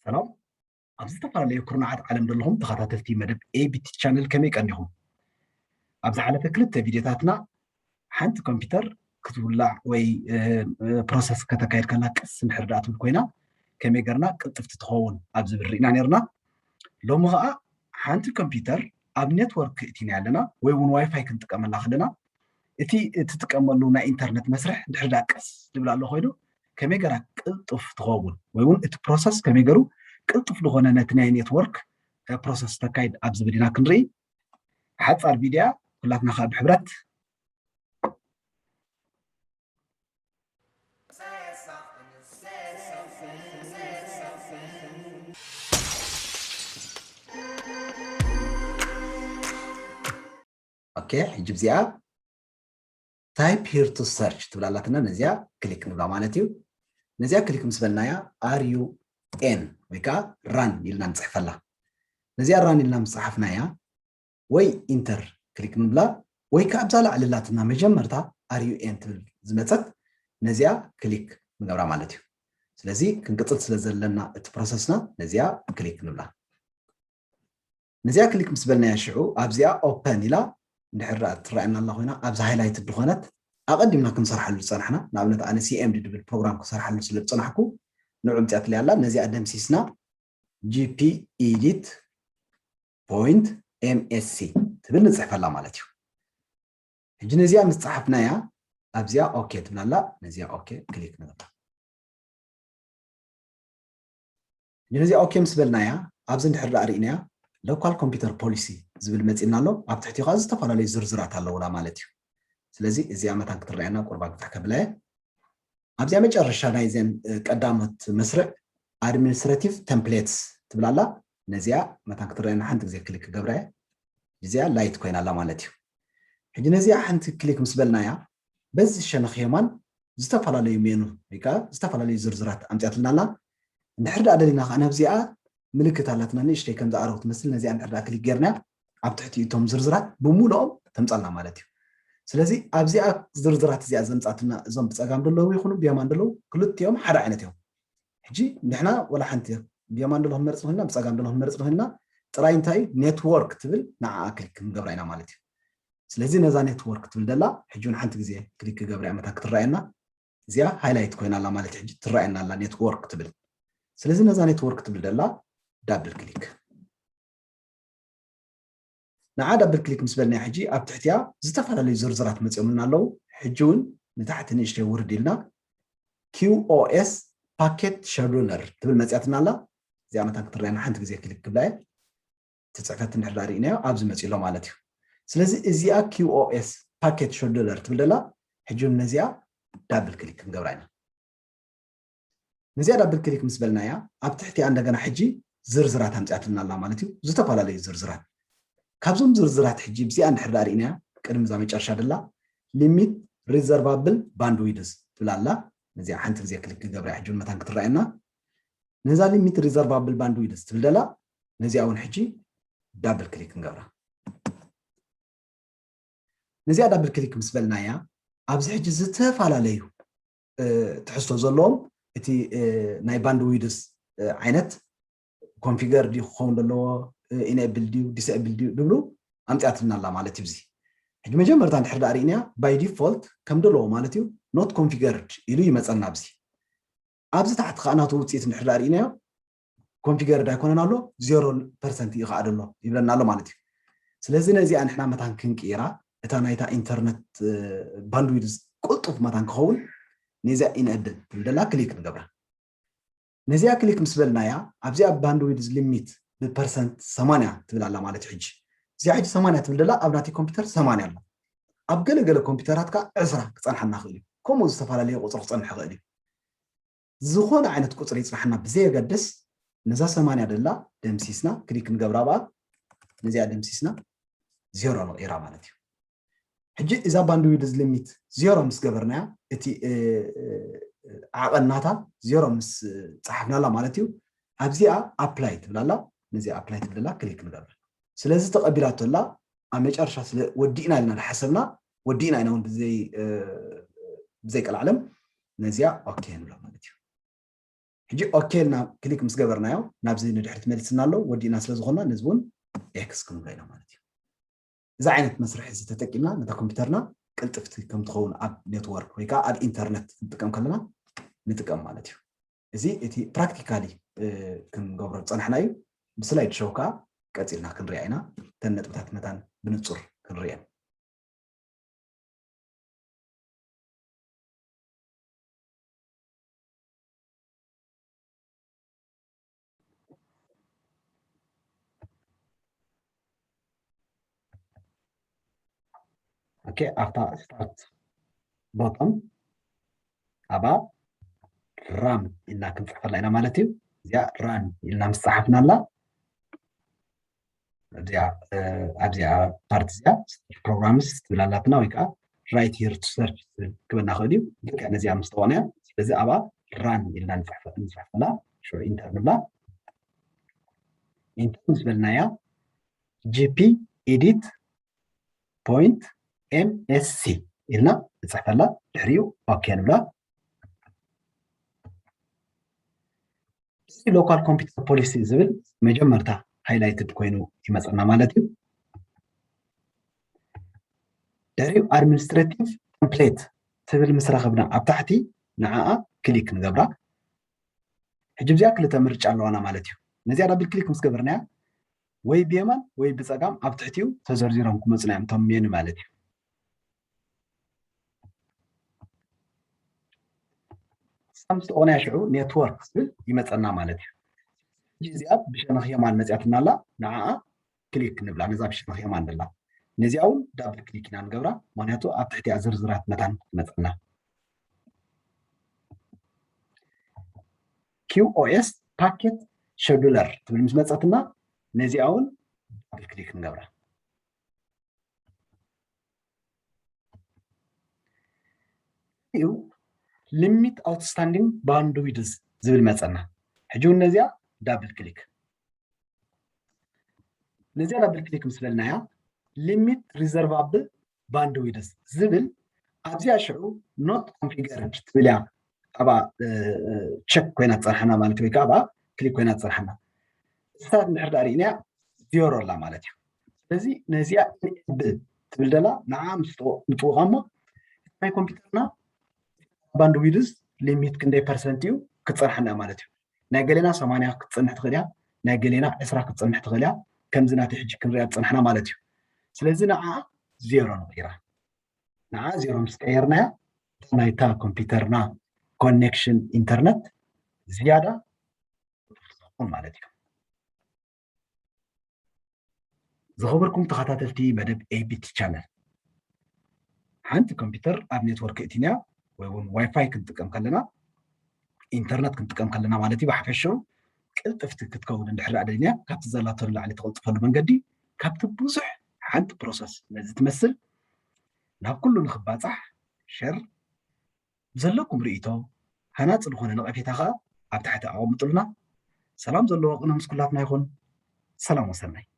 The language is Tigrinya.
سلام. ኣብዚ ዝተፈላለዩ ኩርናዓት ዓለም ዘለኹም ተኸታተልቲ መደብ ኤቢቲ ቻነል ከመይ ቀኒኹም? ኣብ ዝሓለፈ ክልተ ቪድዮታትና ሓንቲ ኮምፒተር ክትውላዕ ወይ ፕሮሰስ ከተካይድ ከላ ቀስ እንድሕር ዳኣ ትብል ኮይና ከመይ ጌርና ቅልጥፍቲ ትኸውን ኣብ ዝብል ሪእና ነርና። ሎሚ ከዓ ሓንቲ ኮምፒተር ኣብ ኔትወርክ እቲና ኣለና ወይ እውን ዋይፋይ ክንጥቀመላ ከለና እቲ እትጥቀመሉ ናይ ኢንተርኔት መስርሕ እንድሕር ዳኣ ቀስ ዝብል ኣሎ ኮይኑ ከመይ ጌራ ቅልጡፍ ትኸውን ወይ እውን እቲ ፕሮሰስ ከመይ ገይሩ ቅልጡፍ ዝኾነ ነቲ ናይ ኔትወርክ ፕሮሰስ ተካይድ ኣብ ዝብል ኢና ክንርኢ። ሓፃር ቪድያ ኩላትና ከዓ ብሕብረት ኦኬ። ሕጂ ብዚኣ ታይፕ ሂር ቱ ሰርች ትብላላትና ነዚያ ክሊክ ንብላ ማለት እዩ። ነዚያ ክሊክ ምስ በልናያ RUN ወይ ከዓ ራን ኢልና ንፅሕፈላ። ነዚያ ራን ኢልና ምስ ፀሓፍናያ ወይ ኢንተር ክሊክ ንብላ ወይ ከዓ ኣብዛ ላዕልላትና መጀመርታ RUN ትብል ዝመፀት ነዚያ ክሊክ ንገብራ ማለት እዩ። ስለዚ ክንቅፅል ስለ ዘለና እቲ ፕሮሰስና ነዚያ ክሊክ ንብላ። ነዚያ ክሊክ ምስ በልናያ ሽዑ ኣብዚኣ ኦፐን ኢላ እንድሕር ትረአየና ኣላ ኮይና ኣብዚ ሃይላይት ድኾነት ኣቐዲምና ክንሰርሓሉ ዝፀናሕና ንኣብነት ኣነ CMD ድብል ፕሮግራም ክሰርሓሉ ስለ ዝፀናሕኩ ንዑ ምፅያት ለይ ኣላ። ነዚኣ ደምሲስና GP ኤዲት ፖይንት MSC ትብል ንፅሕፈላ ማለት እዩ። ሕጂ ነዚኣ ምስ ፀሓፍናያ ኣብዚኣ ኦኬ ትብላላ። ነዚኣ ኦኬ ክሊክ ንገብራ። ነዚኣ ኦኬ ምስ በልናያ ኣብዚ እንድሕር ዳኣ ርኢናያ ሎካል ኮምፒውተር ፖሊሲ ዝብል መፂና ኣሎ። ኣብ ትሕቲኡ ከዓ ዝተፈላለዩ ዝርዝራት ኣለውና ማለት እዩ። ስለዚ እዚኣ መታን ክትረአየና ቁርባ ክፍታሕ ከብላየ ኣብዚኣ መጨረሻ ናይ ዘን ቀዳሞት መስርዕ ኣድሚኒስትሬቲቭ ቴምፕሌትስ ትብላላ። ነዚኣ መታን ክትረአየና ሓንቲ ግዜ ክሊክ ገብራየ እዚኣ ላይት ኮይና ኣላ ማለት እዩ። ሕጂ ነዚኣ ሓንቲ ክሊክ ምስ በልናያ በዚ ሸነኽ የማን ዝተፈላለዩ ሜኑ ወይ ከዓ ዝተፈላለዩ ዝርዝራት ኣምፅያትልና ኣላ። እንድሕር ዳኣ ደሊና ከዓ ናብዚኣ ምልክት ኣላትና ንእሽተይ ከም ዝኣረጉ ትመስል። ነዚኣ እንድሕር ዳኣ ክሊክ ጌርና ኣብ ትሕቲኡ እቶም ዝርዝራት ብሙሉኦም ተምፃልና ማለት እዩ። ስለዚ ኣብዚኣ ዝርዝራት እዚኣ ዘምፃትና እዞም ብፀጋም ደለዉ ይኹኑ ብየማን ደለዉ ክልቲኦም ሓደ ዓይነት እዮም። ሕጂ ንሕና ወላ ሓንቲ ብየማን ደለኹ ንመርፅ ኮይንና ብፀጋም ደለኹ ንመርፅ ኮይንና ጥራይ እንታይ ኔትወርክ ትብል ንዓዓ ክሊክ ንገብራ ኢና ማለት እዩ። ስለዚ ነዛ ኔትወርክ ትብል ደላ ሕጂ እውን ሓንቲ ግዜ ክሊክ ገብራ መታ ክትረአየና እዚኣ ሃይላይት ኮይና ኣላ ማለት ሕጂ ትረአየና ኣላ ኔትወርክ ትብል። ስለዚ ነዛ ኔትወርክ ትብል ደላ ዳብል ክሊክ ንዓ ዳብል ክሊክ ምስ በልናያ ሕጂ ኣብ ትሕቲያ ዝተፈላለዩ ዝርዝራት መፅኦምና ኣለዉ። ሕጂ እውን ንታሕቲ ንእሽተይ ውርድ ኢልና QoS ፓኬት ሸዱለር ትብል መፅያትና ኣላ። እዚኣ መታን ክትረአየና ሓንቲ ግዜ ክሊክ ክብላየ ትፅሕፈት እንድሕር ዳኣ ርኢናዮ ኣብዚ መፂ ኣሎ ማለት እዩ። ስለዚ እዚኣ QoS ፓኬት ሸዱለር ትብል ደላ ሕጂ እውን ነዚኣ ዳብል ክሊክ ክንገብራ ኢና። ነዚኣ ዳብል ክሊክ ምስ በልናያ ኣብ ትሕቲያ እንደገና ሕጂ ዝርዝራት ኣምፅያትልና ኣላ ማለት እዩ። ዝተፈላለዩ ዝርዝራት ካብዞም ዝርዝራት ሕጂ ብዚኣ እንድሕር ዳኣ ርኢናያ ቅድሚ እዛ መጨረሻ ደላ ሊሚት ሪዘርቫብል ባንድዊድዝ ትብል ኣላ። ነዚኣ ሓንቲ ግዜ ክሊክ ክገብራ ሕጂ እውን መታን ክትረአየና ነዛ ሊሚት ሪዘርቫብል ባንድዊድዝ ትብል ደላ ነዚኣ እውን ሕጂ ዳብል ክሊክ ንገብራ። ነዚኣ ዳብል ክሊክ ምስ በልናያ ኣብዚ ሕጂ ዝተፈላለዩ ትሕዝቶ ዘለዎም እቲ ናይ ባንድዊድዝ ዓይነት ኮንፊገር ድዩ ክኸውን ዘለዎ ኢኔብል ድዩ ዲስኤብል ድዩ ድብሉ ኣምፅያትና ኣላ ማለት እዩ። እዚ ሕጂ መጀመርታ እንድሕር ዳኣ ርኢናያ ባይ ዲፎልት ከም ደለዎ ማለት እዩ ኖት ኮንፊገርድ ኢሉ ይመፀና ኣብዚ ኣብዚ ታሕቲ ከዓ ናቱ ውፅኢት እንድሕር ዳኣ ርኢናዮ ኮንፊገርድ ኣይኮነን ኣሎ 0% እዩ ከዓ ደሎ ይብለና ኣሎ ማለት እዩ። ስለዚ ነዚኣ ንሕና መታን ክንቅራ እታ ናይታ ኢንተርኔት ባንድዊድዝ ቁልጡፍ መታን ክኸውን ነዚኣ ኢንዕድል ትብል ደላ ክሊክ ንገብራ። ነዚኣ ክሊክ ምስ በልናያ ኣብዚኣ ባንድዊድዝ ሊሚት ብፐርሰንት 80 ትብል ኣላ ማለት ሕጂ እዚኣ ሕጂ 80 ትብል ደላ ኣብ ናተይ ኮምፒተር 80 ኣላ። ኣብ ገለገለ ኮምፒተራት ከዓ 20 ክፀንሐና ክእል እዩ። ከምኡ ዝተፈላለየ ቁፅሪ ክፀንሕ ይኽእል እዩ። ዝኾነ ዓይነት ቁፅሪ ይፅናሕና ብዘየገድስ ነዛ 80 ደላ ደምሲስና ክሊክ ንገብራ በኣ ነዚኣ ደምሲስና 0 ነቂራ ማለት እዩ። ሕጂ እዛ ባንድዊድዝ ሊሚት 0 ምስ ገበርናያ እቲ ዓቐናታ 0 ምስ ፀሓፍናላ ማለት እዩ። ኣብዚኣ ኣፕላይ ትብላላ ነዚኣ ኣፕላይ ትብልላ ክሊክ ንገብር። ስለዚ ተቐቢላቶላ መጨረሻ ስለ ወዲእና لنا حسبنا ወዲእና ኢና እውን بزي العالم نزيا اوكي نبلا مالتي حجي اوكي لنا كليك مس جبرنايو نابزي ندحرت ملسنا له ودينا سلازخنا نزبون اكس كنبلاينا مالتي اذا عينت مسرح اذا تتقينا نتا كمبيوترنا قلطفت كم تخون اب نتورك ويكا اب انترنت نتقم كلنا نتقم مالتي ازي اتي براكتيكالي كنغبر صنحنايو بسلايد شوكا قصيلنا كنريعينا تنطبታት መታን بنصر كنريان اوكي after start bottom ابا رام إلنا كنت حفظنا مالتي زيا ران إلنا مستحفنا لا زيا أبزيا بارت زيا programs تبلالاتنا ويكا right here to search كبرنا خديو كأن زيا مستوانيا زي أبا ران إلنا نفحفنا شو إنتر نبلا إنتر نسبلنا يا gp edit point msc إلنا نسحفنا تحريو أوكي نبلا local computer policy زبل مجمرتا highlighted كوينو يمصنا مالتي داريو administrative template تبل مسرخبنا ابتحتي نعا كليك نغبرا حجب زيا كلتا مرج الله انا مالتي نزي دبل كليك مسغبرنا وي بيمان وي بصقام ابتحتيو تزرزيرهم كمصنا يمتم مين مالتي سامس اون يشعو نيتورك يمصنا مالتي جزيات بشنخ يمان مزياتنا لا نعا كليك نبلا نزا بشنخ يمان دلا نزياون دبل كليكنا نغبرا معناتو ابتحتي ازرزرات متان مصنا QoS packet scheduler تبل مش مصاتنا نزياون دبل كليك نغبرا يو limit outstanding bandwidth زبل مصنا حجو نزيا دبل كليك نزيا دبل كليك مسلنا يا limit reservable bandwidth زبل ابزيا شعو not configured تبليا ابا check كوينا تصرحنا مالتي ويكا ابا كليك كوينا تصرحنا استاد نحردارينا زيرو لا مالتي ስለዚህ ነዚያ ትብልደላ نعم متوغما ማይ ኮምፒውተርና ባንድዊድዝ ሊሚት ክንደይ ፐርሰንት እዩ ክጽርሕና ማለት እዩ ናይ ገሌና 80 ክጽንሕ ትኽእልያ ናይ ገሌና 20 ክጽንሕ ትኽእልያ ከምዚ ናቲ ሕጂ ክንሪያ ጽንሕና ማለት እዩ ስለዚህ ንዓ ዜሮ ንቕይራ ንዓ ዜሮ ምስ ቀየርናያ ናይታ ኮምፒውተርና ኮኔክሽን ኢንተርኔት ዝያዳ ዝኾን ማለት እዩ زخبركم تخاطرتي مدب ABT channel حنت كمبيوتر اب نتورك اتينا واي فاي كنتقم كلنا انترنت كنتقم كلنا مالتي بحفشو قلطفت كتكون اندحر ادنيا كابت زلاتر لعلي تقلطفل منقدي كابت بوزح حنت بروسس لازم تمثل لا كله نخباصح شر زلكم ريتو هنات الخونه نقفيتها اب تحت اقوم طلنا سلام زلو قنا مسكلاتنا يكون سلام وسلام